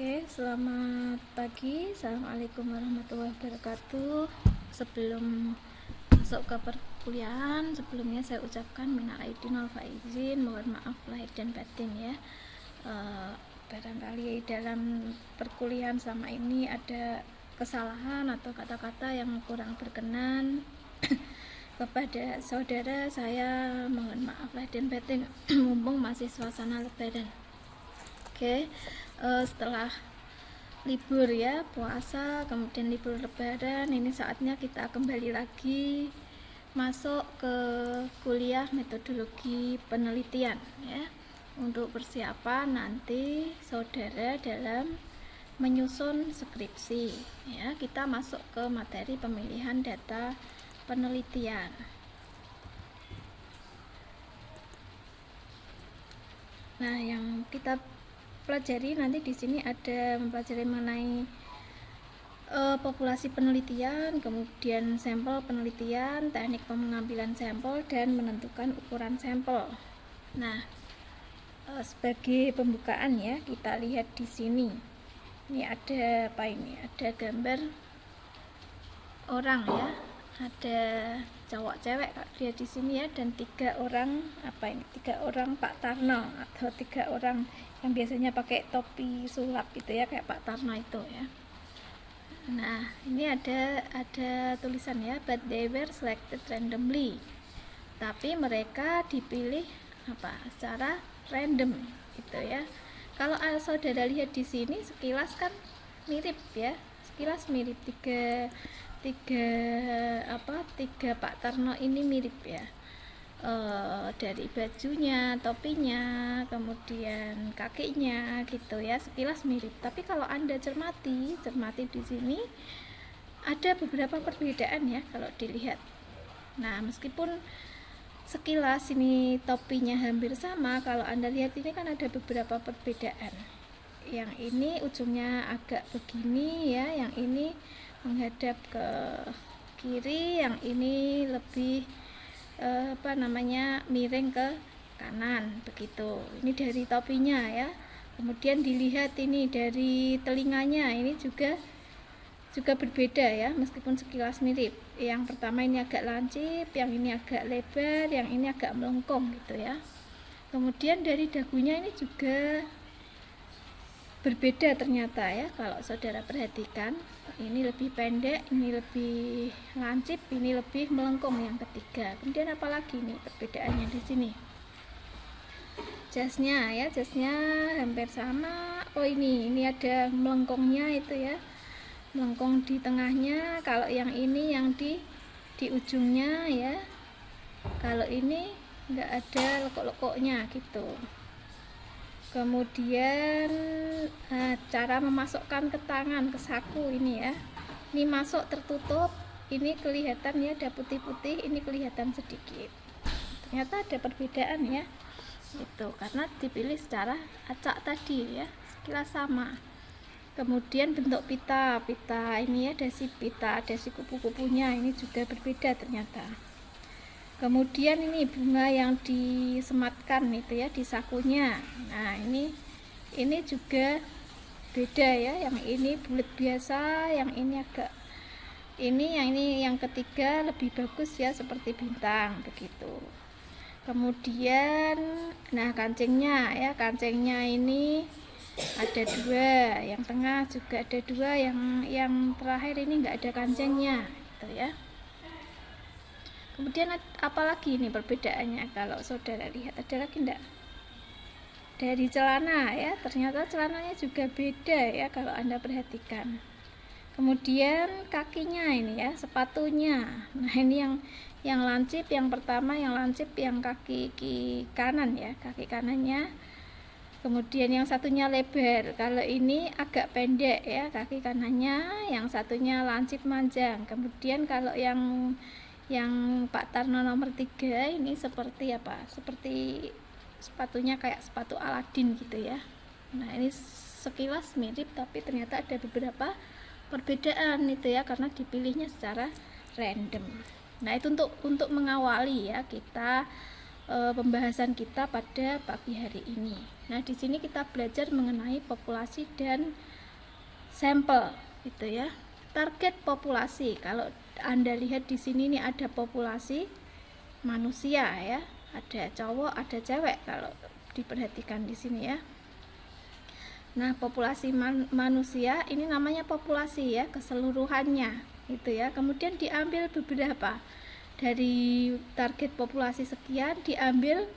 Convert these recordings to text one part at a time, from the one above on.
Oke, selamat pagi. Assalamualaikum warahmatullahi wabarakatuh. Sebelum masuk ke perkuliahan, sebelumnya saya ucapkan minal aidin wal faizin, mohon maaf lahir dan batin ya. Barangkali dalam perkuliahan selama ini ada kesalahan atau kata-kata yang kurang berkenan kepada saudara, saya mohon maaf lahir dan batin mumpung masih suasana lebaran. Oke, setelah libur ya, puasa, kemudian libur lebaran, ini saatnya kita kembali lagi masuk ke kuliah metodologi penelitian ya, untuk persiapan nanti saudara dalam menyusun skripsi ya. Kita masuk ke materi pemilihan data penelitian. Nah, yang kita pelajari nanti di sini ada mempelajari mengenai populasi penelitian, kemudian sampel penelitian, teknik pengambilan sampel, dan menentukan ukuran sampel. Nah, sebagai pembukaan ya, kita lihat di sini. Ini ada apa ini? Ada gambar orang ya. Ada cowok cewek dia di sini ya, dan 3 orang apa ini? 3 orang Pak Tarno atau 3 orang yang biasanya pakai topi sulap gitu ya, kayak Pak Tarno itu ya. Nah, ini ada tulisan ya, but they were selected randomly. Tapi mereka dipilih apa? Secara random gitu ya. Kalau saudara lihat di sini sekilas kan mirip ya. Sekilas mirip tiga Pak Tarno ini mirip ya, dari bajunya, topinya, kemudian kakinya gitu ya, sekilas mirip. Tapi kalau Anda cermati di sini ada beberapa perbedaan ya kalau dilihat. Nah, meskipun sekilas ini topinya hampir sama, kalau Anda lihat ini kan ada beberapa perbedaan. Yang ini ujungnya agak begini ya, yang ini menghadap ke kiri, yang ini lebih miring ke kanan begitu. Ini dari topinya ya. Kemudian dilihat ini dari telinganya, ini juga berbeda ya, meskipun sekilas mirip. Yang pertama ini agak lancip, yang ini agak lebar, yang ini agak melengkung gitu ya. Kemudian dari dagunya ini juga berbeda ternyata ya, kalau saudara perhatikan. Ini lebih pendek, ini lebih lancip, ini lebih melengkung yang ketiga. Kemudian apalagi nih perbedaannya di sini? Jasnya hampir sama. Oh, ini ada melengkungnya itu ya, melengkung di tengahnya. Kalau yang ini yang di ujungnya ya, kalau ini nggak ada lekuk-lekuknya gitu. Kemudian cara memasukkan ke tangan, ke saku ini ya, ini masuk tertutup, ini kelihatan ya ada putih-putih, ini kelihatan sedikit. Ternyata ada perbedaan ya, itu karena dipilih secara acak tadi ya, sekilas sama. Kemudian bentuk pita ini ya, dasi pita, dasi kupu-kupunya ini juga berbeda ternyata. Kemudian ini bunga yang disematkan itu ya di sakunya. Nah, ini juga beda ya. Yang ini bulat biasa, yang ini agak yang ketiga lebih bagus ya, seperti bintang begitu. Kemudian nah kancingnya ini ada 2, yang tengah juga ada 2, yang terakhir ini enggak ada kancingnya gitu ya. Kemudian apalagi ini perbedaannya, kalau saudara lihat ada lagi enggak? Dari celana ya, ternyata celananya juga beda ya kalau Anda perhatikan. Kemudian kakinya ini ya, sepatunya. Nah, ini yang lancip, yang pertama yang lancip yang kaki kanan ya, kaki kanannya. Kemudian yang satunya lebar, kalau ini agak pendek ya kaki kanannya, yang satunya lancip manjang. Kemudian kalau yang Pak Tarno nomor 3 ini seperti apa? Seperti sepatunya kayak sepatu Aladin gitu ya. Nah, ini sekilas mirip tapi ternyata ada beberapa perbedaan itu ya, karena dipilihnya secara random. Nah, itu untuk mengawali ya kita pembahasan kita pada pagi hari ini Nah, di sini kita belajar mengenai populasi dan sampel gitu ya. Target populasi, kalau Anda lihat di sini nih ada populasi manusia ya, ada cowok, ada cewek kalau diperhatikan di sini ya. Nah, populasi manusia ini namanya populasi ya, keseluruhannya gitu ya. Kemudian diambil beberapa dari target populasi sekian, diambil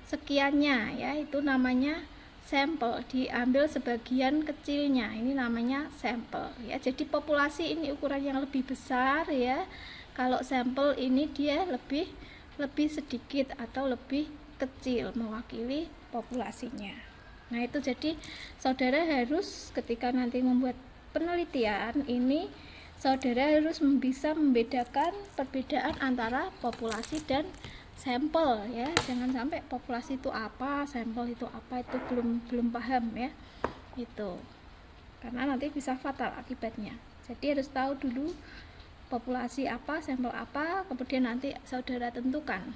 sekiannya ya, itu namanya sampel, diambil sebagian kecilnya, ini namanya sampel ya. Jadi populasi ini ukuran yang lebih besar ya, kalau sampel ini dia lebih sedikit atau lebih kecil mewakili populasinya. Nah, itu jadi saudara harus ketika nanti membuat penelitian ini, saudara harus bisa membedakan perbedaan antara populasi dan sampel ya. Jangan sampai populasi itu apa, sampel itu apa, itu belum paham ya. Itu. Karena nanti bisa fatal akibatnya. Jadi harus tahu dulu populasi apa, sampel apa, kemudian nanti saudara tentukan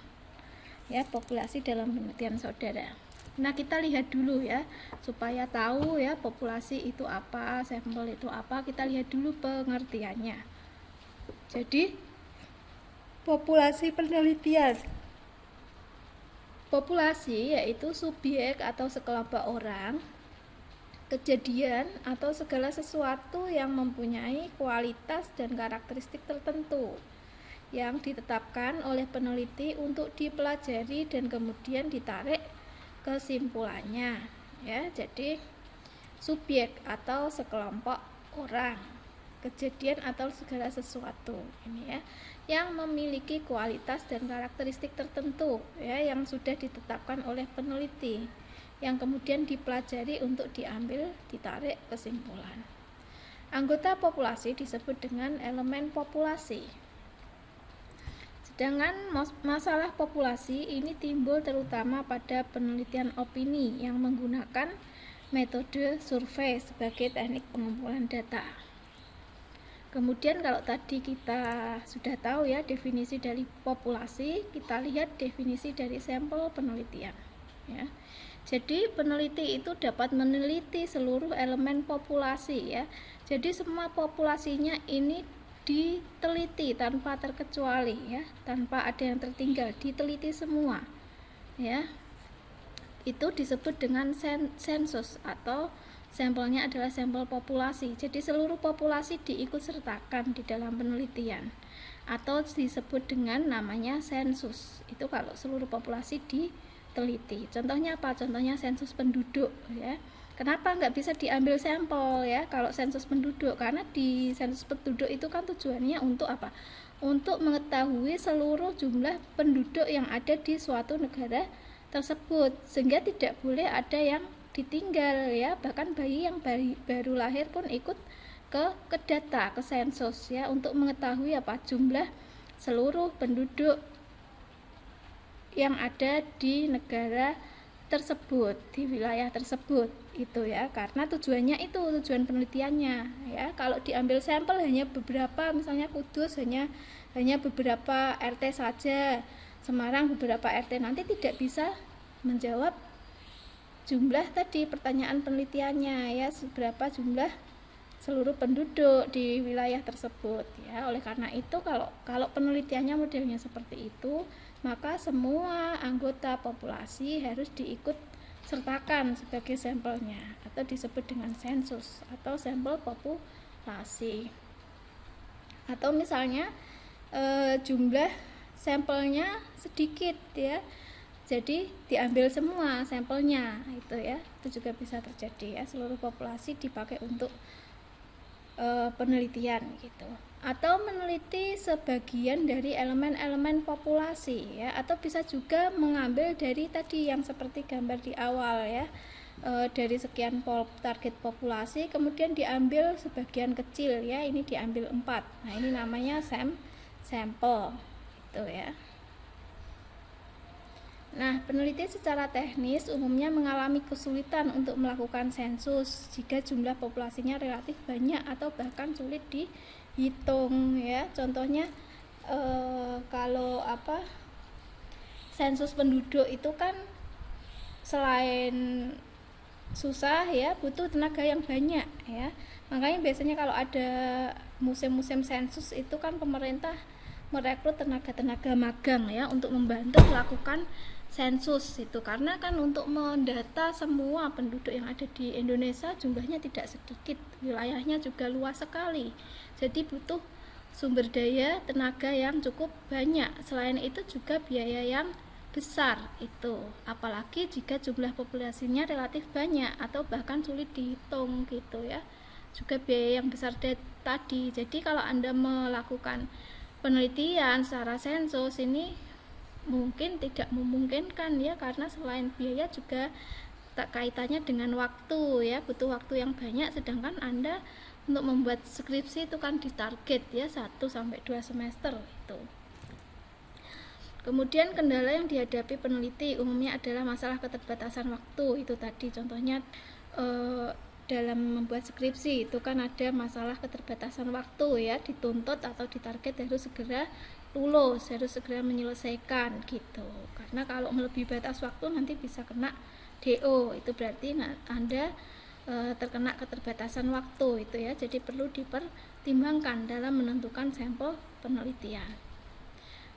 ya populasi dalam penelitian saudara. Nah, kita lihat dulu ya, supaya tahu ya populasi itu apa, sampel itu apa, kita lihat dulu pengertiannya. Jadi, populasi penelitian. Populasi yaitu subjek atau sekelompok orang, kejadian atau segala sesuatu yang mempunyai kualitas dan karakteristik tertentu yang ditetapkan oleh peneliti untuk dipelajari dan kemudian ditarik kesimpulannya ya. Jadi subjek atau sekelompok orang, kejadian atau segala sesuatu ini ya, yang memiliki kualitas dan karakteristik tertentu ya, yang sudah ditetapkan oleh peneliti, yang kemudian dipelajari untuk ditarik kesimpulan. Anggota populasi disebut dengan elemen populasi. Sedangkan masalah populasi ini timbul terutama pada penelitian opini yang menggunakan metode survei sebagai teknik pengumpulan data. Kemudian kalau tadi kita sudah tahu ya definisi dari populasi, kita lihat definisi dari sampel penelitian ya. Jadi peneliti itu dapat meneliti seluruh elemen populasi ya. Jadi semua populasinya ini diteliti tanpa terkecuali ya, tanpa ada yang tertinggal, diteliti semua ya. Itu disebut dengan sensus atau sampelnya adalah sampel populasi. Jadi seluruh populasi diikut sertakan di dalam penelitian atau disebut dengan namanya sensus. Itu kalau seluruh populasi diteliti. Contohnya apa? Contohnya sensus penduduk ya. Kenapa nggak bisa diambil sampel ya kalau sensus penduduk? Karena di sensus penduduk itu kan tujuannya untuk apa? Untuk mengetahui seluruh jumlah penduduk yang ada di suatu negara tersebut, sehingga tidak boleh ada yang ditinggal ya. Bahkan bayi yang baru lahir pun ikut ke data, ke sensus ya, untuk mengetahui apa jumlah seluruh penduduk yang ada di negara tersebut, di wilayah tersebut itu ya. Karena tujuannya itu, tujuan penelitiannya ya. Kalau diambil sampel hanya beberapa, misalnya Kudus hanya beberapa RT saja, Semarang beberapa RT, nanti tidak bisa menjawab jumlah tadi pertanyaan penelitiannya ya, seberapa jumlah seluruh penduduk di wilayah tersebut ya. Oleh karena itu kalau penelitiannya modelnya seperti itu, maka semua anggota populasi harus diikut sertakan sebagai sampelnya, atau disebut dengan sensus atau sampel populasi. Atau misalnya jumlah sampelnya sedikit ya, jadi diambil semua sampelnya itu ya, itu juga bisa terjadi ya, seluruh populasi dipakai untuk penelitian gitu. Atau meneliti sebagian dari elemen-elemen populasi ya, atau bisa juga mengambil dari tadi yang seperti gambar di awal ya, dari sekian target populasi kemudian diambil sebagian kecil ya, ini diambil 4. Nah, ini namanya sampel itu ya. Nah, peneliti secara teknis umumnya mengalami kesulitan untuk melakukan sensus jika jumlah populasinya relatif banyak atau bahkan sulit dihitung ya. Contohnya kalau sensus penduduk itu kan selain susah ya, butuh tenaga yang banyak ya. Makanya biasanya kalau ada musim-musim sensus itu kan pemerintah merekrut tenaga-tenaga magang ya untuk membantu melakukan sensus itu, karena kan untuk mendata semua penduduk yang ada di Indonesia jumlahnya tidak sedikit, wilayahnya juga luas sekali, jadi butuh sumber daya tenaga yang cukup banyak. Selain itu juga biaya yang besar itu, apalagi jika jumlah populasinya relatif banyak atau bahkan sulit dihitung gitu ya, juga biaya yang besar tadi. Jadi kalau Anda melakukan penelitian secara sensus ini mungkin tidak memungkinkan ya, karena selain biaya juga tak kaitannya dengan waktu ya, butuh waktu yang banyak, sedangkan Anda untuk membuat skripsi itu kan ditarget ya 1-2 semester itu. Kemudian kendala yang dihadapi peneliti umumnya adalah masalah keterbatasan waktu itu tadi, contohnya dalam membuat skripsi itu kan ada masalah keterbatasan waktu ya, dituntut atau ditarget harus segera lulus, harus segera menyelesaikan gitu, karena kalau melebihi batas waktu nanti bisa kena DO, itu berarti Anda terkena keterbatasan waktu itu ya, jadi perlu dipertimbangkan dalam menentukan sampel penelitian.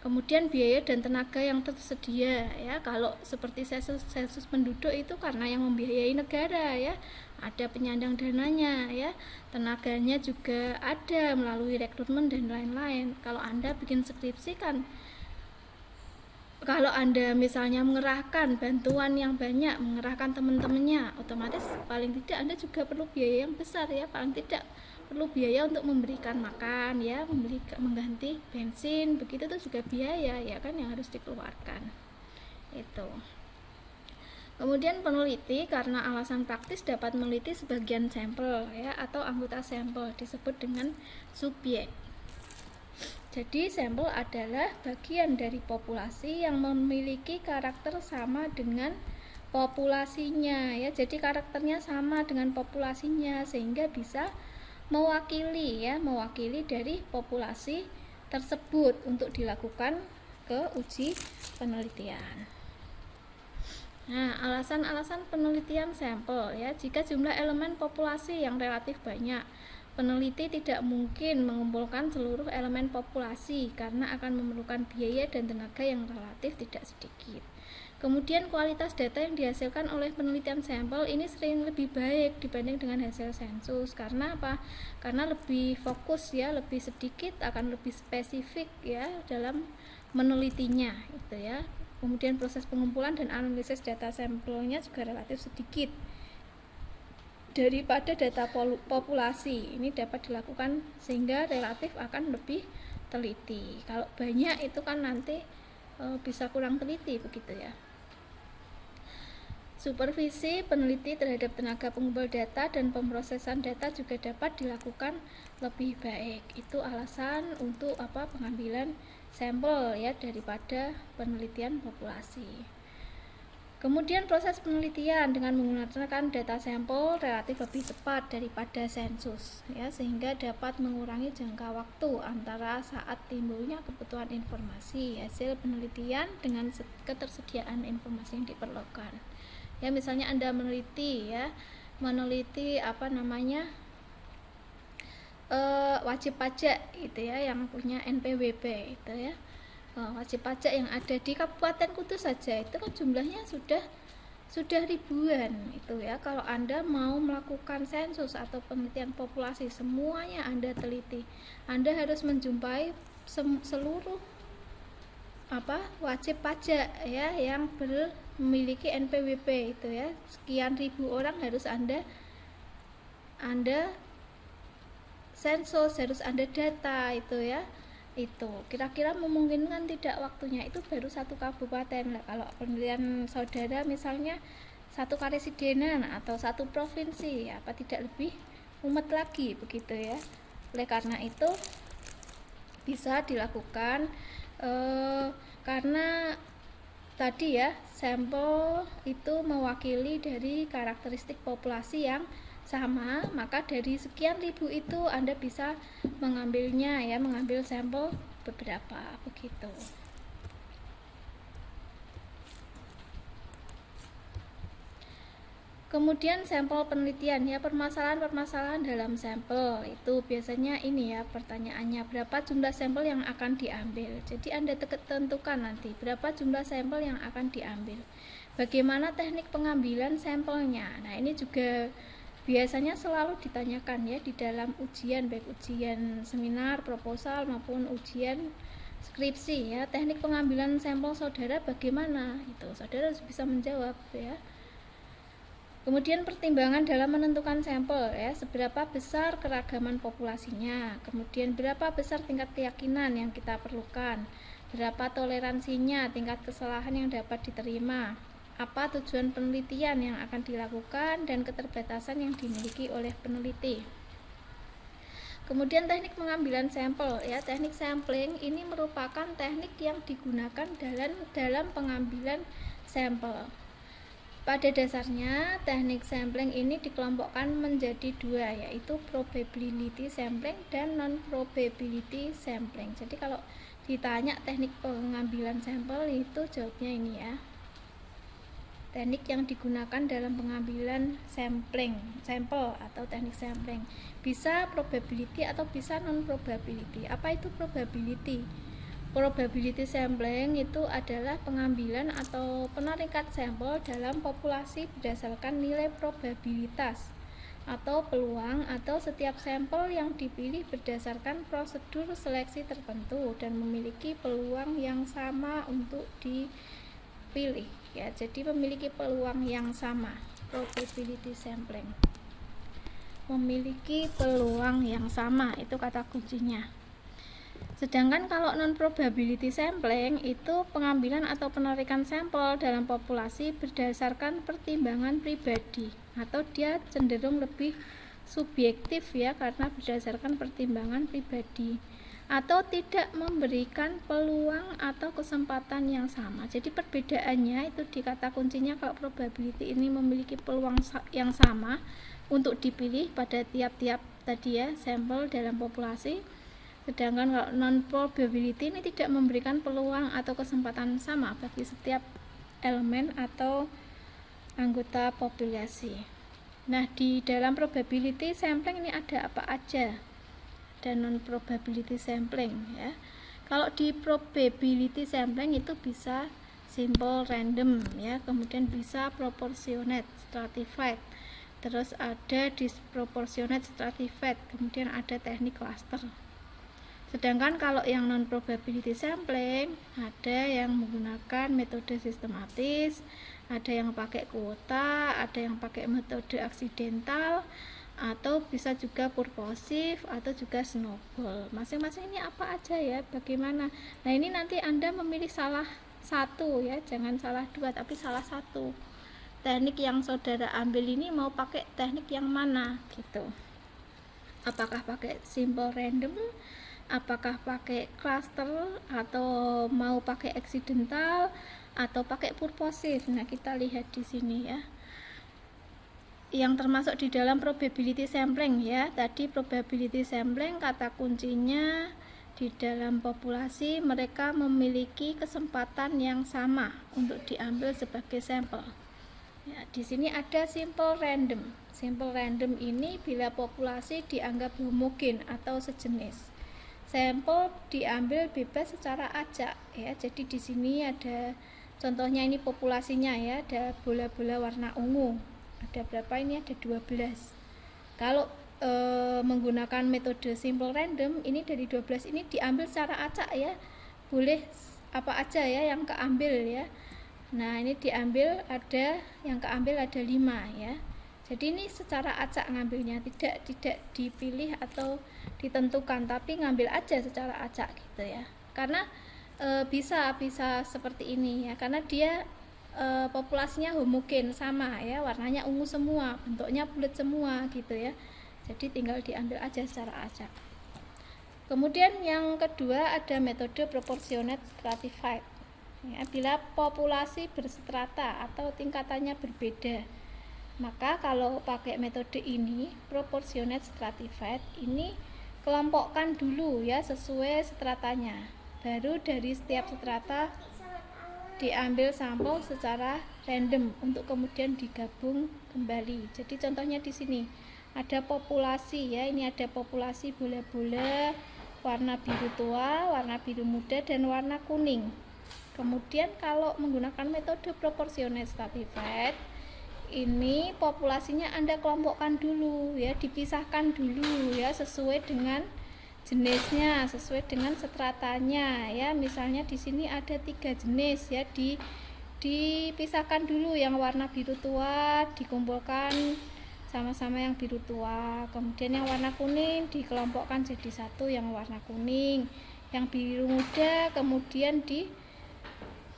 Kemudian biaya dan tenaga yang tersedia ya, kalau seperti sensus penduduk itu karena yang membiayai negara ya, ada penyandang dananya ya, tenaganya juga ada melalui rekrutmen dan lain-lain. Kalau Anda bikin skripsi kan, kalau Anda misalnya mengerahkan bantuan yang banyak, mengerahkan teman-temannya, otomatis paling tidak Anda juga perlu biaya yang besar ya, paling tidak perlu biaya untuk memberikan makan ya, mengganti bensin, begitu itu juga biaya ya kan yang harus dikeluarkan itu. Kemudian peneliti karena alasan praktis dapat meneliti sebagian sampel ya atau anggota sampel, disebut dengan subjek. Jadi sampel adalah bagian dari populasi yang memiliki karakter sama dengan populasinya ya, jadi karakternya sama dengan populasinya sehingga bisa mewakili dari populasi tersebut untuk dilakukan ke uji penelitian. Nah, alasan-alasan penelitian sampel ya, jika jumlah elemen populasi yang relatif banyak, peneliti tidak mungkin mengumpulkan seluruh elemen populasi karena akan memerlukan biaya dan tenaga yang relatif tidak sedikit. Kemudian kualitas data yang dihasilkan oleh penelitian sampel ini sering lebih baik dibanding dengan hasil sensus. Karena apa? Karena lebih fokus ya, lebih sedikit, akan lebih spesifik ya dalam menelitinya itu ya. Kemudian proses pengumpulan dan analisis data sampelnya juga relatif sedikit daripada data populasi. Ini dapat dilakukan sehingga relatif akan lebih teliti. Kalau banyak itu kan nanti bisa kurang teliti begitu ya. Supervisi peneliti terhadap tenaga pengumpul data dan pemrosesan data juga dapat dilakukan lebih baik. Itu alasan untuk pengambilan sampel ya daripada penelitian populasi. Kemudian proses penelitian dengan menggunakan data sampel relatif lebih cepat daripada sensus ya, sehingga dapat mengurangi jangka waktu antara saat timbulnya kebutuhan informasi hasil penelitian dengan ketersediaan informasi yang diperlukan. Ya, misalnya Anda meneliti wajib pajak gitu ya, yang punya NPWP itu ya, wajib pajak yang ada di Kabupaten Kudus saja itu kan jumlahnya sudah ribuan itu ya. Kalau Anda mau melakukan sensus atau penelitian populasi, semuanya Anda teliti, Anda harus menjumpai seluruh wajib pajak ya yang memiliki NPWP itu ya, sekian ribu orang harus Anda sensus, harus Anda data itu ya. Itu kira-kira memungkinkan tidak waktunya? Itu baru satu kabupaten. Nah, kalau penelitian saudara misalnya satu karesidenan atau satu provinsi, apa tidak lebih mumet lagi begitu ya. Oleh karena itu bisa dilakukan karena tadi ya, sampel itu mewakili dari karakteristik populasi yang sama, maka dari sekian ribu itu Anda bisa mengambilnya ya, mengambil sampel beberapa begitu. Kemudian sampel penelitian ya, permasalahan-permasalahan dalam sampel itu biasanya ini ya pertanyaannya, berapa jumlah sampel yang akan diambil. Jadi Anda tentukan nanti berapa jumlah sampel yang akan diambil. Bagaimana teknik pengambilan sampelnya. Nah, ini juga biasanya selalu ditanyakan ya di dalam ujian, baik ujian seminar, proposal maupun ujian skripsi ya. Teknik pengambilan sampel saudara bagaimana? Itu saudara harus bisa menjawab ya. Kemudian pertimbangan dalam menentukan sampel ya, seberapa besar keragaman populasinya, kemudian berapa besar tingkat keyakinan yang kita perlukan, berapa toleransinya, tingkat kesalahan yang dapat diterima, apa tujuan penelitian yang akan dilakukan, dan keterbatasan yang dimiliki oleh peneliti. Kemudian teknik pengambilan sampel ya, teknik sampling ini merupakan teknik yang digunakan dalam pengambilan sampel. Pada dasarnya, teknik sampling ini dikelompokkan menjadi dua, yaitu probability sampling dan non-probability sampling. Jadi kalau ditanya teknik pengambilan sampel itu jawabnya ini ya. Teknik yang digunakan dalam pengambilan sampel atau teknik sampling. Bisa probability atau bisa non-probability. Apa itu probability? Probability sampling itu adalah pengambilan atau penarikan sampel dalam populasi berdasarkan nilai probabilitas atau peluang atau setiap sampel yang dipilih berdasarkan prosedur seleksi tertentu dan memiliki peluang yang sama untuk dipilih ya. Jadi memiliki peluang yang sama. Probability sampling memiliki peluang yang sama, itu kata kuncinya. Sedangkan kalau non-probability sampling itu pengambilan atau penarikan sampel dalam populasi berdasarkan pertimbangan pribadi atau dia cenderung lebih subjektif ya, karena berdasarkan pertimbangan pribadi atau tidak memberikan peluang atau kesempatan yang sama. Jadi perbedaannya itu di kata kuncinya, kalau probability ini memiliki peluang yang sama untuk dipilih pada tiap-tiap tadi ya sampel dalam populasi. Sedangkan kalau non-probability ini tidak memberikan peluang atau kesempatan sama bagi setiap elemen atau anggota populasi. Nah, di dalam probability sampling ini ada apa aja? Dan non-probability sampling ya. Kalau di probability sampling itu bisa simple random ya, kemudian bisa proportionate stratified, terus ada disproportionate stratified, kemudian ada teknik cluster. Sedangkan kalau yang non-probability sampling ada yang menggunakan metode sistematis, ada yang pakai kuota, ada yang pakai metode aksidental, atau bisa juga purposif atau juga snowball. Masing-masing ini apa aja ya, bagaimana? Nah, ini nanti Anda memilih salah satu ya, jangan salah dua tapi salah satu. Teknik yang saudara ambil ini mau pakai teknik yang mana gitu. Apakah pakai simple random, apakah pakai cluster, atau mau pakai accidental, atau pakai purposive. Nah, kita lihat di sini ya. Yang termasuk di dalam probability sampling ya. Tadi probability sampling kata kuncinya di dalam populasi mereka memiliki kesempatan yang sama untuk diambil sebagai sampel. Ya, di sini ada simple random. Simple random ini bila populasi dianggap homogen atau sejenis. Sampel diambil bebas secara acak ya. Jadi di sini ada contohnya, ini populasinya ya, ada bola-bola warna ungu. Ada berapa ini? Ada 12. Kalau menggunakan metode simple random ini dari 12 ini diambil secara acak ya. Boleh apa aja ya yang keambil ya. Nah, ini diambil ada yang keambil ada 5 ya. Jadi ini secara acak ngambilnya, tidak dipilih atau ditentukan, tapi ngambil aja secara acak gitu ya. Karena bisa seperti ini ya, karena dia populasinya homogen sama ya, warnanya ungu semua, bentuknya bulat semua gitu ya. Jadi tinggal diambil aja secara acak. Kemudian yang kedua ada metode proportionate stratified. Ya, bila populasi berstrata atau tingkatannya berbeda, maka kalau pakai metode ini proportionate stratified ini kelompokkan dulu ya sesuai stratanya. Baru dari setiap strata diambil sampel secara random untuk kemudian digabung kembali. Jadi contohnya di sini ada populasi ya, ini ada populasi bola-bola warna biru tua, warna biru muda, dan warna kuning. Kemudian kalau menggunakan metode proportionate stratified, ini populasinya Anda kelompokkan dulu ya, dipisahkan dulu ya, sesuai dengan jenisnya, sesuai dengan stratanya ya. Misalnya di sini ada 3 jenis ya, dipisahkan dulu. Yang warna biru tua dikumpulkan sama-sama yang biru tua, kemudian yang warna kuning dikelompokkan jadi satu yang warna kuning, yang biru muda kemudian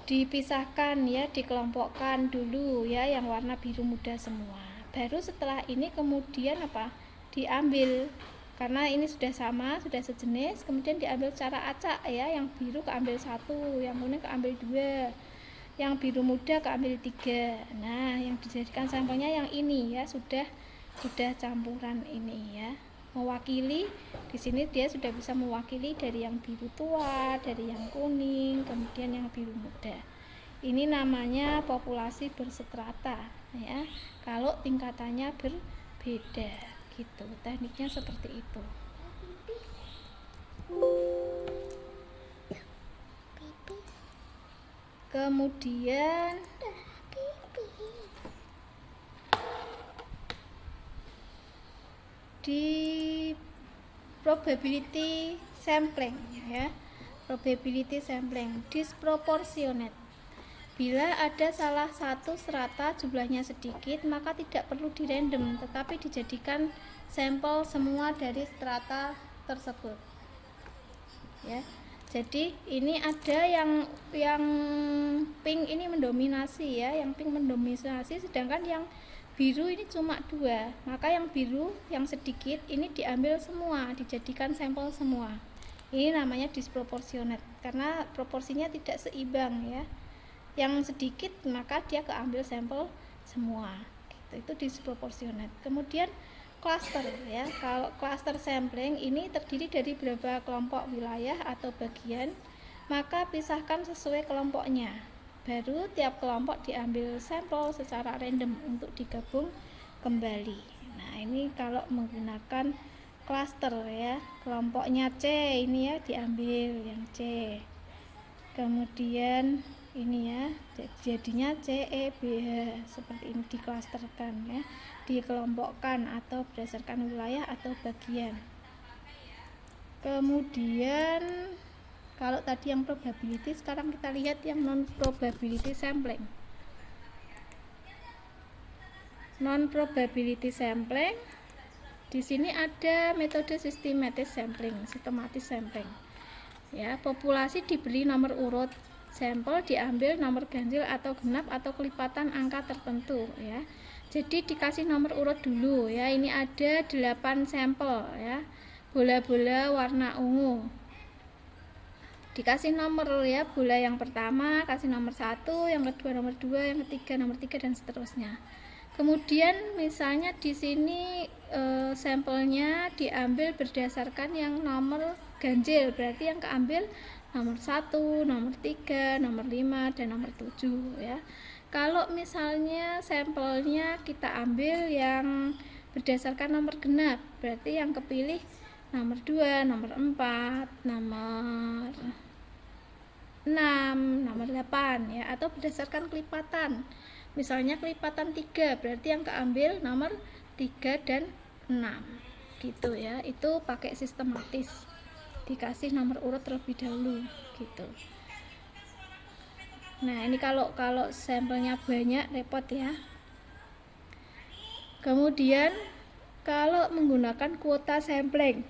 dipisahkan ya, dikelompokkan dulu ya, yang warna biru muda semua. Baru setelah ini kemudian apa, diambil, karena ini sudah sama, sudah sejenis, kemudian diambil secara acak ya, yang biru keambil 1, yang kuning keambil 2, yang biru muda keambil 3. Nah, yang dijadikan sampelnya yang ini ya, sudah campuran ini ya, mewakili. Di sini dia sudah bisa mewakili dari yang biru tua, dari yang kuning, kemudian yang biru muda. Ini namanya populasi berstrata ya, kalau tingkatannya berbeda gitu. Tekniknya seperti itu. Kemudian di probability sampling ya, probability sampling disproportionate. Bila ada salah satu strata jumlahnya sedikit, maka tidak perlu dirandom, tetapi dijadikan sampel semua dari strata tersebut ya. Jadi ini ada yang pink ini mendominasi ya, yang pink mendominasi, sedangkan yang biru ini cuma 2, maka yang biru yang sedikit ini diambil semua, dijadikan sampel semua. Ini namanya disproportionate karena proporsinya tidak seimbang ya. Yang sedikit maka dia keambil sampel semua gitu. Itu disproportionate. Kemudian cluster ya, kalau cluster sampling ini terdiri dari beberapa kelompok wilayah atau bagian, maka pisahkan sesuai kelompoknya. Baru tiap kelompok diambil sampel secara random untuk digabung kembali. Nah, ini kalau menggunakan cluster ya, kelompoknya C ini ya diambil yang C. Kemudian ini ya, jadinya C, E, B, H seperti ini, diklasterkan ya, dikelompokkan atau berdasarkan wilayah atau bagian. Kemudian kalau tadi yang probability, sekarang kita lihat yang non probability sampling. Non probability sampling, di sini ada metode sistematis sampling. Ya, populasi diberi nomor urut sampel, diambil nomor ganjil atau genap atau kelipatan angka tertentu ya. Jadi dikasih nomor urut dulu ya. Ini ada 8 sampel ya, bola-bola warna ungu. Dikasih nomor ya, bola yang pertama kasih nomor 1, yang kedua nomor 2, yang ketiga nomor 3 dan seterusnya. Kemudian misalnya di sini sampelnya diambil berdasarkan yang nomor ganjil, berarti yang keambil nomor 1, nomor 3, nomor 5 dan nomor 7 ya. Kalau misalnya sampelnya kita ambil yang berdasarkan nomor genap, berarti yang kepilih nomor 2, nomor 4, nomor 6, nomor 8 ya, atau berdasarkan kelipatan. Misalnya kelipatan 3, berarti yang keambil nomor 3 dan 6 gitu ya. Itu pakai sistematis, dikasih nomor urut terlebih dahulu gitu. Nah, ini kalau sampelnya banyak repot ya. Kemudian kalau menggunakan kuota sampling,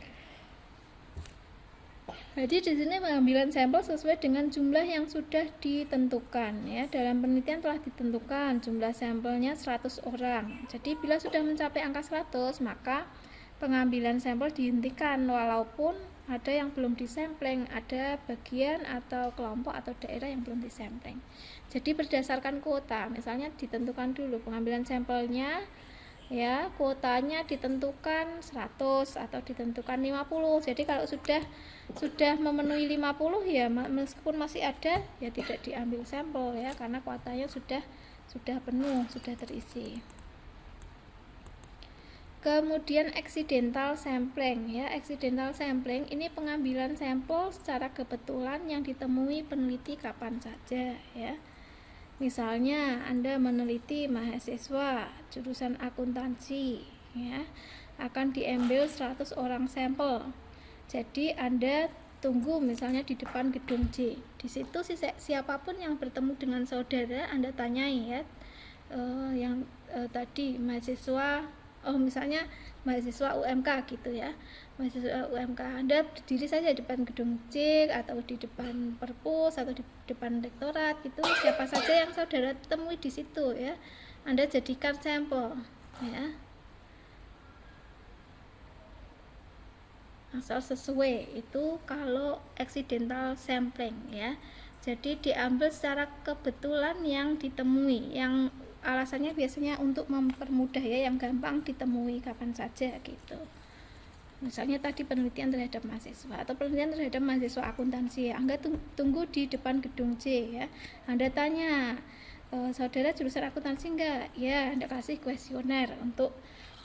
jadi di sini pengambilan sampel sesuai dengan jumlah yang sudah ditentukan ya. Dalam penelitian telah ditentukan jumlah sampelnya 100 orang. Jadi bila sudah mencapai angka 100, maka pengambilan sampel dihentikan walaupun ada yang belum disampling, ada bagian atau kelompok atau daerah yang belum disampling. Jadi berdasarkan kuota, misalnya ditentukan dulu pengambilan sampelnya ya, kuotanya ditentukan 100 atau ditentukan 50. Jadi kalau sudah memenuhi 50 ya meskipun masih ada ya tidak diambil sampel ya, karena kuotanya sudah penuh, sudah terisi. Kemudian accidental sampling ya. Accidental sampling ini pengambilan sampel secara kebetulan yang ditemui peneliti kapan saja ya. Misalnya Anda meneliti mahasiswa jurusan akuntansi ya, akan diambil 100 orang sampel. Jadi Anda tunggu misalnya di depan gedung J. Di situ siapapun yang bertemu dengan saudara Anda tanyai ya, tadi mahasiswa, misalnya mahasiswa UMK gitu ya, mahasiswa UMK, Anda berdiri saja di depan gedung C atau di depan perpus atau di depan rektorat gitu, siapa saja yang saudara temui di situ ya, Anda jadikan sampel ya, asal sesuai. Itu kalau accidental sampling ya, jadi diambil secara kebetulan yang ditemui, yang alasannya biasanya untuk mempermudah ya, yang gampang ditemui kapan saja gitu. Misalnya tadi penelitian terhadap mahasiswa atau penelitian terhadap mahasiswa akuntansi ya, Anda tunggu di depan gedung C ya, Anda tanya, saudara jurusan akuntansi enggak? Ya, Anda kasih kuesioner untuk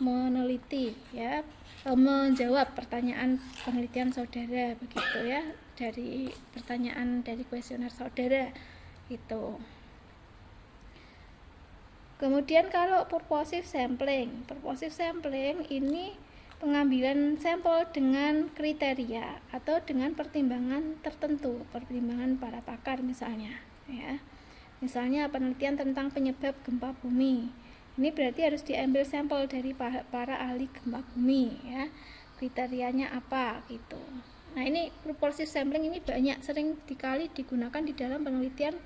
meneliti ya, menjawab pertanyaan penelitian saudara begitu ya, dari pertanyaan dari kuesioner saudara gitu. Kemudian kalau purposive sampling ini pengambilan sampel dengan kriteria atau dengan pertimbangan tertentu, pertimbangan para pakar misalnya ya. Misalnya penelitian tentang penyebab gempa bumi. Ini berarti harus diambil sampel dari para ahli gempa bumi ya. Kriterianya apa gitu. Nah, ini purposive sampling ini sering dikali digunakan di dalam penelitian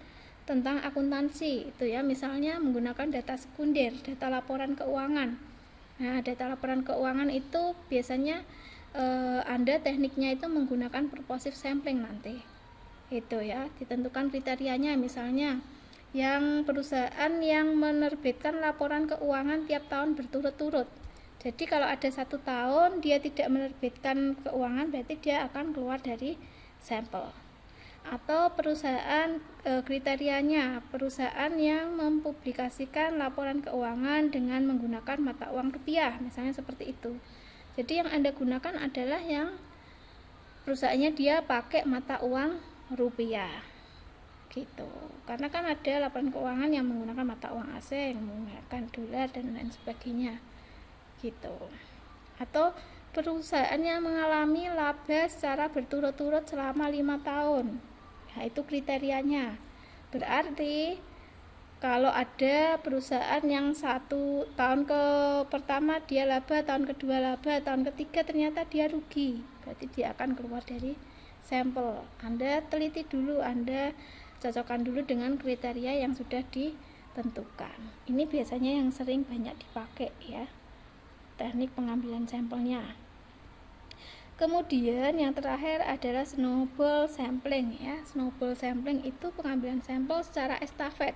tentang akuntansi itu ya, misalnya menggunakan data sekunder, data laporan keuangan. Nah, data laporan keuangan itu biasanya Anda tekniknya itu menggunakan purposive sampling nanti. Itu ya, ditentukan kriterianya, misalnya yang perusahaan yang menerbitkan laporan keuangan tiap tahun berturut-turut. Jadi kalau ada 1 tahun dia tidak menerbitkan keuangan, berarti dia akan keluar dari sampel. Atau perusahaan, kriterianya perusahaan yang mempublikasikan laporan keuangan dengan menggunakan mata uang rupiah, misalnya seperti itu. Jadi yang Anda gunakan adalah yang perusahaannya dia pakai mata uang rupiah gitu, karena kan ada laporan keuangan yang menggunakan mata uang asing, menggunakan dolar dan lain sebagainya gitu. Atau perusahaan yang mengalami laba secara berturut-turut selama 5 tahun. Nah, itu kriterianya. Berarti kalau ada perusahaan yang 1 tahun pertama dia laba, tahun kedua laba, tahun ketiga ternyata dia rugi, berarti dia akan keluar dari sampel. Anda teliti dulu, Anda cocokkan dulu dengan kriteria yang sudah ditentukan. Ini biasanya yang sering banyak dipakai ya, teknik pengambilan sampelnya. Kemudian yang terakhir adalah snowball sampling ya. Snowball sampling itu pengambilan sampel secara estafet.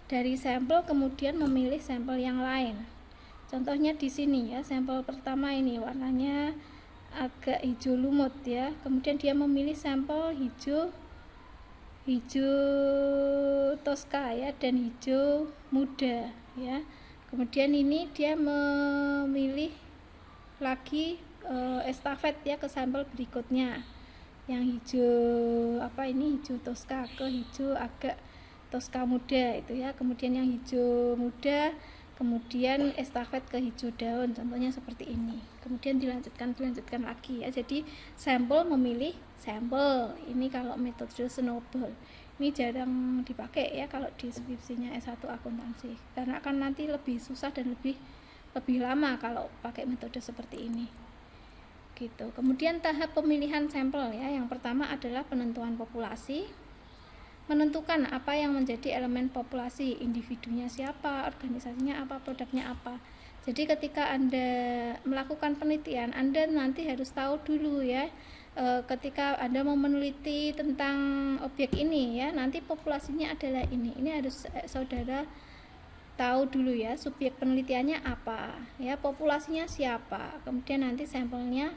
Dari sampel kemudian memilih sampel yang lain. Contohnya di sini ya, sampel pertama ini warnanya agak hijau lumut ya. Kemudian dia memilih sampel hijau toska ya, dan hijau muda ya. Kemudian ini dia memilih lagi estafet ya ke sampel berikutnya, yang hijau hijau toska ke hijau agak toska muda itu ya. Kemudian yang hijau muda kemudian estafet ke hijau daun, contohnya seperti ini. Kemudian dilanjutkan lagi ya. Jadi sampel memilih sampel. Ini kalau metode snowball ini jarang dipakai ya kalau di skripsinya S1 akuntansi, karena akan nanti lebih susah dan lebih lama kalau pakai metode seperti ini gitu. Kemudian tahap pemilihan sampel ya, yang pertama adalah penentuan populasi, menentukan apa yang menjadi elemen populasi, individunya siapa, organisasinya apa, produknya apa. Jadi ketika Anda melakukan penelitian, Anda nanti harus tahu dulu ya, ketika Anda mau meneliti tentang objek ini ya, nanti populasinya adalah ini harus saudara tahu dulu ya subjek penelitiannya apa ya, populasinya siapa, kemudian nanti sampelnya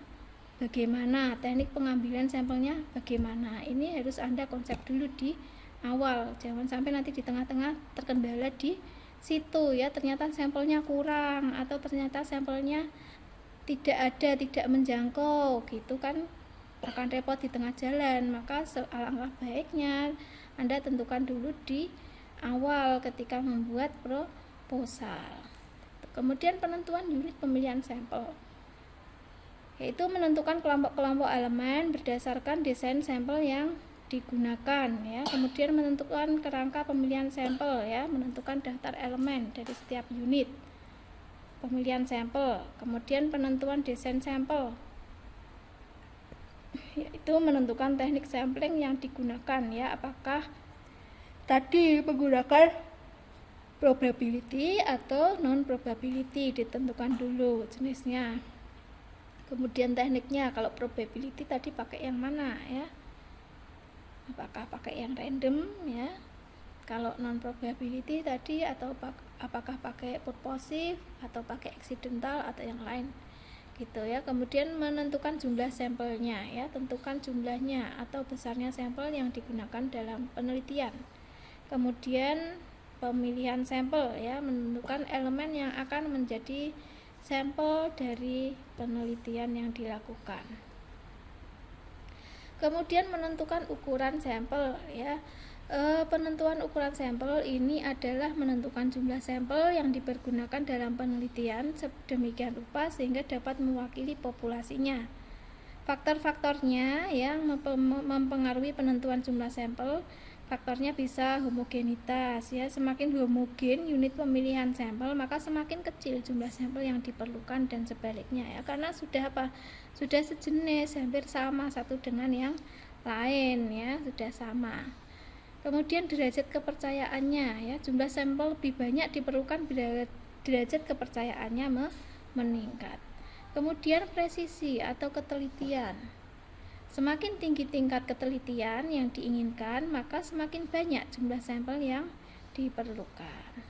bagaimana, teknik pengambilan sampelnya bagaimana. Ini harus Anda konsep dulu di awal, jangan sampai nanti di tengah-tengah terkendala di situ ya, ternyata sampelnya kurang atau ternyata sampelnya tidak ada, tidak menjangkau gitu kan, akan repot di tengah jalan. Maka alangkah baiknya Anda tentukan dulu di awal ketika membuat proposal. Kemudian penentuan unit pemilihan sampel, yaitu menentukan kelompok-kelompok elemen berdasarkan desain sampel yang digunakan ya. Kemudian menentukan kerangka pemilihan sampel ya, menentukan daftar elemen dari setiap unit pemilihan sampel. Kemudian penentuan desain sampel, yaitu menentukan teknik sampling yang digunakan ya, apakah tadi menggunakan probability atau non probability, ditentukan dulu jenisnya. Kemudian tekniknya, kalau probability tadi pakai yang mana ya, apakah pakai yang random ya, kalau non probability tadi, atau apakah pakai purposive atau pakai accidental atau yang lain gitu ya. Kemudian menentukan jumlah sampelnya ya, tentukan jumlahnya atau besarnya sampel yang digunakan dalam penelitian. Kemudian pemilihan sampel ya, menentukan elemen yang akan menjadi sampel dari penelitian yang dilakukan. Kemudian menentukan ukuran sampel ya. Penentuan ukuran sampel ini adalah menentukan jumlah sampel yang dipergunakan dalam penelitian sedemikian rupa sehingga dapat mewakili populasinya. Faktor-faktornya yang mempengaruhi penentuan jumlah sampel, faktornya bisa homogenitas ya, semakin homogen unit pemilihan sampel maka semakin kecil jumlah sampel yang diperlukan, dan sebaliknya ya, karena sudah sejenis, hampir sama satu dengan yang lain ya, sudah sama. Kemudian derajat kepercayaannya ya, jumlah sampel lebih banyak diperlukan bila derajat kepercayaannya meningkat. Kemudian presisi atau ketelitian, semakin tinggi tingkat ketelitian yang diinginkan maka semakin banyak jumlah sampel yang diperlukan.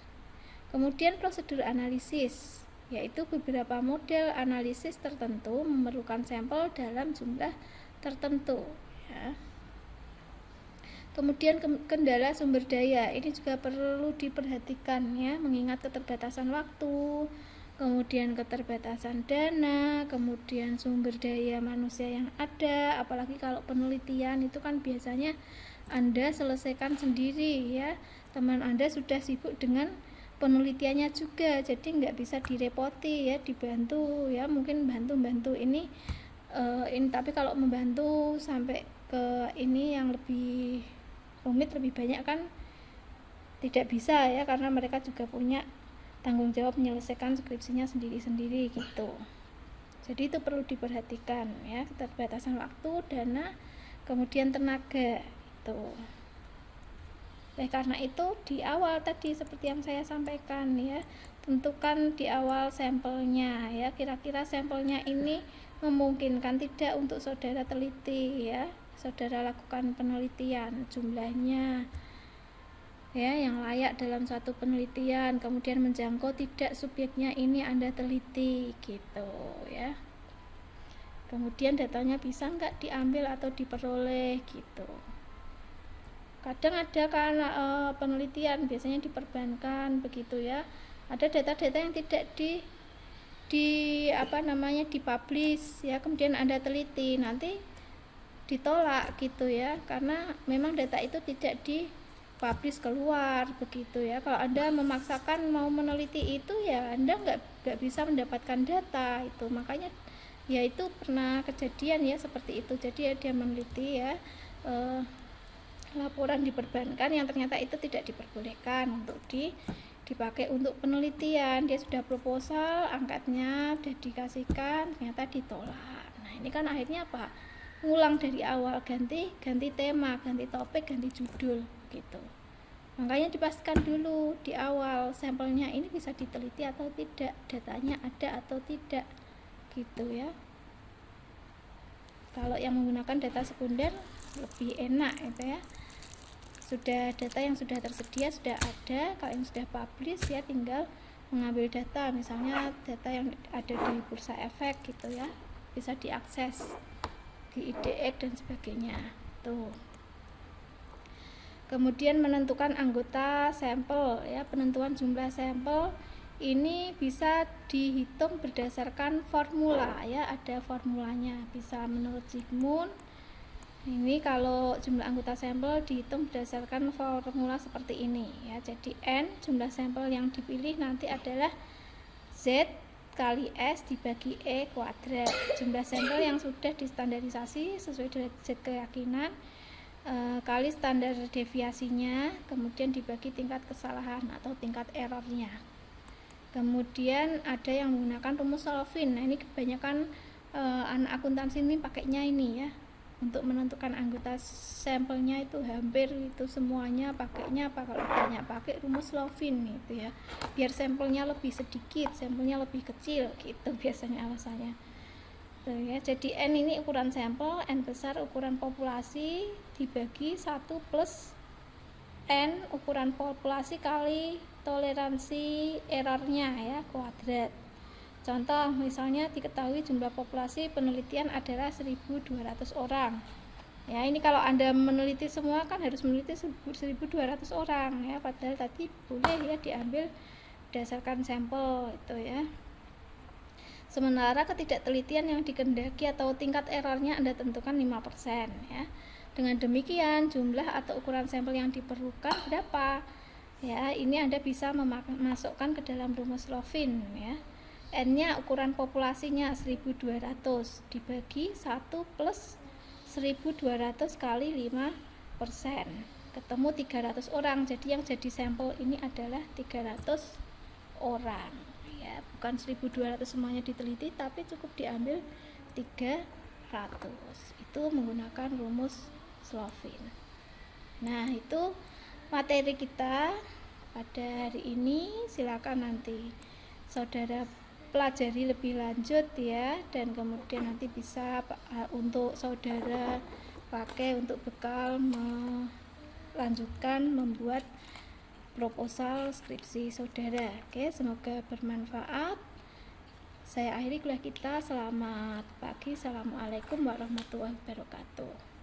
Kemudian prosedur analisis, yaitu beberapa model analisis tertentu memerlukan sampel dalam jumlah tertentu ya. Kemudian kendala sumber daya, ini juga perlu diperhatikan ya, mengingat keterbatasan waktu, kemudian keterbatasan dana, kemudian sumber daya manusia yang ada. Apalagi kalau penelitian itu kan biasanya Anda selesaikan sendiri ya, teman Anda sudah sibuk dengan penelitiannya juga, jadi nggak bisa direpoti ya, dibantu ya, mungkin bantu ini, tapi kalau membantu sampai ke ini yang lebih rumit, lebih banyak kan tidak bisa ya, karena mereka juga punya tanggung jawab menyelesaikan skripsinya sendiri-sendiri gitu. Jadi itu perlu diperhatikan ya, keterbatasan waktu, dana, kemudian tenaga itu. Karena itu di awal tadi seperti yang saya sampaikan ya, tentukan di awal sampelnya ya, kira-kira sampelnya ini memungkinkan tidak untuk saudara teliti ya, saudara lakukan penelitian, jumlahnya ya yang layak dalam suatu penelitian, kemudian menjangkau tidak subjeknya ini Anda teliti gitu ya. Kemudian datanya bisa nggak diambil atau diperoleh gitu. Kadang ada kan penelitian biasanya diperbankan begitu ya, ada data-data yang tidak dipublish ya, kemudian Anda teliti, nanti ditolak gitu ya, karena memang data itu tidak dipublish keluar begitu ya. Kalau Anda memaksakan mau meneliti itu ya Anda nggak bisa mendapatkan data itu. Makanya ya itu pernah kejadian ya seperti itu. Jadi ya dia meneliti ya, laporan diperbankan yang ternyata itu tidak diperbolehkan untuk dipakai untuk penelitian. Dia sudah proposal, angkatnya sudah dikasihkan, ternyata ditolak. Nah ini kan akhirnya apa? Ngulang dari awal, ganti tema, ganti topik, ganti judul gitu. Makanya dipastikan dulu di awal sampelnya ini bisa diteliti atau tidak, datanya ada atau tidak gitu ya. Kalau yang menggunakan data sekunder lebih enak gitu ya. data yang sudah tersedia sudah ada. Kalau yang sudah publish ya tinggal mengambil data, misalnya data yang ada di Bursa Efek gitu ya, bisa diakses di IDX dan sebagainya tuh. Kemudian menentukan anggota sampel ya, penentuan jumlah sampel ini bisa dihitung berdasarkan formula ya, ada formulanya, bisa menurut Zygmunt. Ini kalau jumlah anggota sampel dihitung berdasarkan formula seperti ini ya. Jadi N jumlah sampel yang dipilih nanti adalah Z kali S dibagi E kuadrat. Jumlah sampel yang sudah distandarisasi sesuai dengan Z keyakinan kali standar deviasinya, kemudian dibagi tingkat kesalahan atau tingkat errornya. Kemudian ada yang menggunakan rumus Slovin. Nah ini kebanyakan anak akuntansi ini pakainya ini ya. Untuk menentukan anggota sampelnya itu hampir itu semuanya pakainya apa, kalau banyak pakai rumus Slovin gitu ya, biar sampelnya lebih sedikit, sampelnya lebih kecil gitu biasanya alasannya tuh ya. Jadi N ini ukuran sampel, N besar ukuran populasi dibagi 1 plus N ukuran populasi kali toleransi errornya ya kuadrat. Contoh misalnya diketahui jumlah populasi penelitian adalah 1.200 orang. Ya, ini kalau Anda meneliti semua kan harus meneliti 1.200 orang ya, padahal tadi boleh ya diambil berdasarkan sampel itu ya. Sementara ketidaktelitian yang dikehendaki atau tingkat errornya Anda tentukan 5% ya. Dengan demikian jumlah atau ukuran sampel yang diperlukan berapa? Ya, ini Anda bisa memasukkan ke dalam rumus Slovin ya. N-nya ukuran populasinya 1.200 dibagi 1 plus 1.200 kali 5%, ketemu 300 orang. Jadi yang jadi sampel ini adalah 300 orang ya, bukan 1.200 semuanya diteliti, tapi cukup diambil 300. Itu menggunakan rumus Slovin. Nah itu materi kita pada hari ini. Silakan nanti saudara pelajari lebih lanjut ya, dan kemudian nanti bisa untuk saudara pakai untuk bekal melanjutkan membuat proposal skripsi saudara. Oke, semoga bermanfaat. Saya akhiri kuliah kita. Selamat pagi. Assalamualaikum warahmatullahi wabarakatuh.